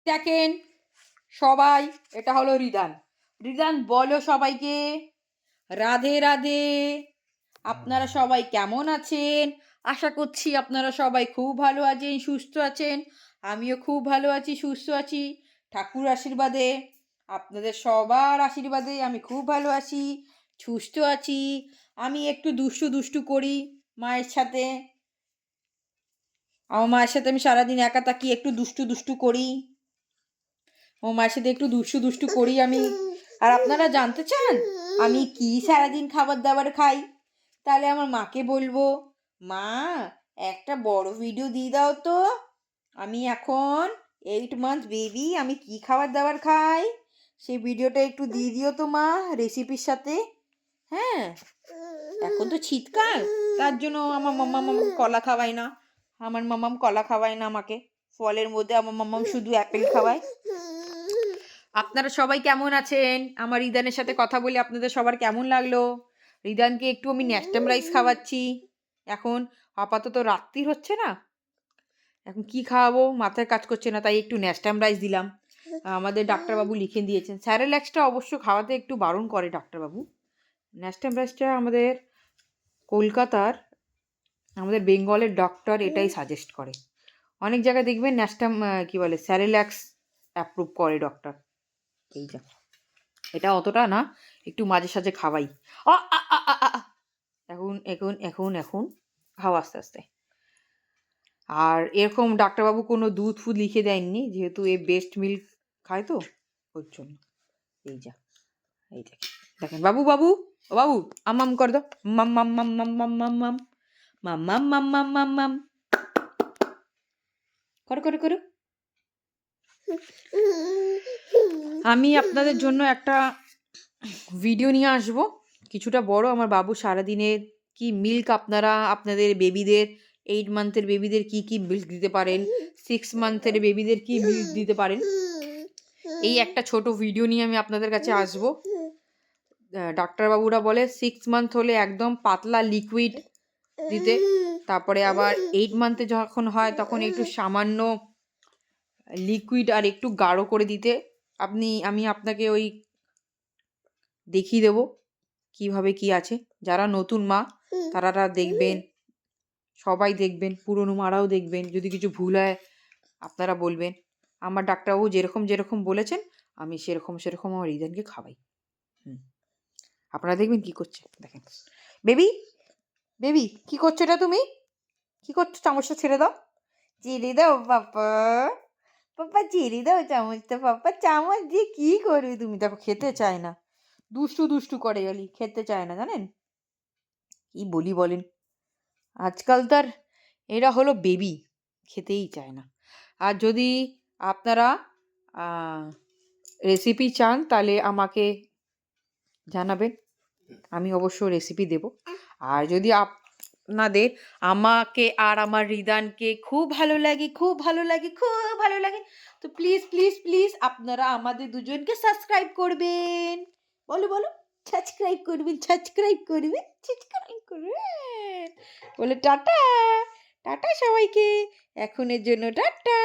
দেখেন সবাই, এটা হলো রিদান। রিদান বলো সবাইকে রাধে রাধে। আপনারা সবাই কেমন আছেন? আশা করছি আপনারা সবাই খুব ভালো আছেন, সুস্থ আছেন। আমিও খুব ভালো আছি, সুস্থ আছি। ঠাকুর আশীর্বাদে, আপনাদের সবার আশীর্বাদে আমি খুব ভালো আছি, সুস্থ আছি। আমি একটু দুষ্টু দুষ্টু করি মায়ের সাথে। আমার মায়ের সাথে আমি সারাদিন একা থাকি, একটু দুষ্টু দুষ্টু করি। ও মায়ের সাথে একটু দুষ্টু দুষ্টু করি আমি। আর আপনারা জানতে চান আমি কি সারাদিন খাবার দাবার খাই? তাহলে আমার মাকে বলবো, মা একটা বড় ভিডিও দিয়ে দাও তো। আমি এখন 8 মান্থ বেবি, আমি কি খাবার দাবার খাই সেই ভিডিওটা একটু দিয়ে দিও তো মা, রেসিপির সাথে। হ্যাঁ, এখন তো শীতকাল, তার জন্য আমার মাম্মাম আমাকে কলা খাওয়ায় না। আমার মাম্মাম কলা খাওয়ায় না আমাকে। ফলের মধ্যে আমার মাম্মাম শুধু অ্যাপেল খাওয়ায়। আপনারা সবাই কেমন আছেন? আমার রিদানের সাথে কথা বলে আপনাদের সবার কেমন লাগলো? রিদানকে একটু আমি ন্যাস্টাম রাইস খাওয়াচ্ছি। এখন আপাতত রাত্রির হচ্ছে না, এখন কি খাওয়াবো মাথায় কাজ করছে না, তাই একটু ন্যাস্টাম রাইস দিলাম। আমাদের ডাক্তারবাবু লিখে দিয়েছেন। স্যারেল্যাক্সটা অবশ্য খাওয়াতে একটু বারণ করে ডাক্তারবাবু। ন্যাস্টাম রাইসটা আমাদের কলকাতার, আমাদের বেঙ্গলের ডক্টর এটাই সাজেস্ট করে। অনেক জায়গায় দেখবেন ন্যাস্টাম কি বলে স্যারেল্যাক্স অ্যাপ্রুভ করে ডক্টর। এই যা, এটা অতটা না, একটু মাঝে সাঝে খাওয়াই। আ আ আ আ আ। এখন এখন এখন এখন খাও আস্তে আস্তে। আর এরকম ডাক্তারবাবু কোনো দুধ ফুদ লিখে দেননি, যেহেতু এ বেস্ট মিল্ক খায় তো ওর জন্য। এই যা, এই দেখেন দেখেন বাবু বাবু, ও বাবু আম্মাম কর দাও, মাম মাম মাম মাম মাম মাম মাম মাম মাম মাম মাম মাম মাম, করো করো করো। আমি আপনাদের জন্য একটা ভিডিও নিয়ে আসব, কিছুটা বড়। আমার বাবু সারাদিনের কি মিল্ক আপনারা আপনাদের বেবিদের, 8 মান্থের বেবিদের কি কি মিল্ক দিতে পারেন, 6 মান্থের বেবিদের কি মিল্ক দিতে পারেন, এই একটা ছোট ভিডিও নিয়ে আমি আপনাদের কাছে আসব। ডাক্তারবাবুরা বলে 6 মান্থ হলে একদম পাতলা লিকুইড দিতে, তারপরে আবার 8 মান্থে যখন হয় তখন একটু সামান্য লিকুইড আর একটু গাঢ় করে দিতে। আমি আপনাকে ওই দেখিয়ে দেবো কিভাবে কি আছে। যারা নতুন মা তারা দেখবেন, সবাই দেখবেন, পুরনো মারাও দেখবেন। যদি কিছু ভুল হয় আপনারা বলবেন। আমার ডাক্তারবাবু যেরকম যেরকম বলেছেন আমি সেরকম সেরকম আমার রিদানকে খাওয়াই। আপনারা দেখবেন কি করছে, দেখেন। বেবি বেবি কি করছো এটা তুমি? কি করছো? চামচটা ছেড়ে দাও, ছেড়ে দাও পাপা, পাপা ছেড়ে দাও চামচটা। পাপা চামচ দিয়ে কি করবে তুমি? দেখো খেতে চায় না, দুষ্টু দুষ্টু করে গেলি, খেতে চায় না। জানেন কি বলি বলেন, আজকাল তার এরা হলো বেবি, খেতেই চায় না। আর যদি আপনারা রেসিপি চান তাহলে আমাকে জানাবেন, আমি অবশ্য রেসিপি দেব। আর যদি আপনাদের আমাকে আর আমার রিদানকে খুব ভালো লাগে, খুব ভালো লাগে, খুব ভালো লাগে, তো প্লিজ প্লিজ প্লিজ আপনারা আমাদের দুজনকে সাবস্ক্রাইব করবেন। বলো বলো, সাবস্ক্রাইব করবেন, সাবস্ক্রাইব করবেন, সাবস্ক্রাইব করবেন। বলে টাটা, টাটা সবাইকে, এখনের জন্য টাটা।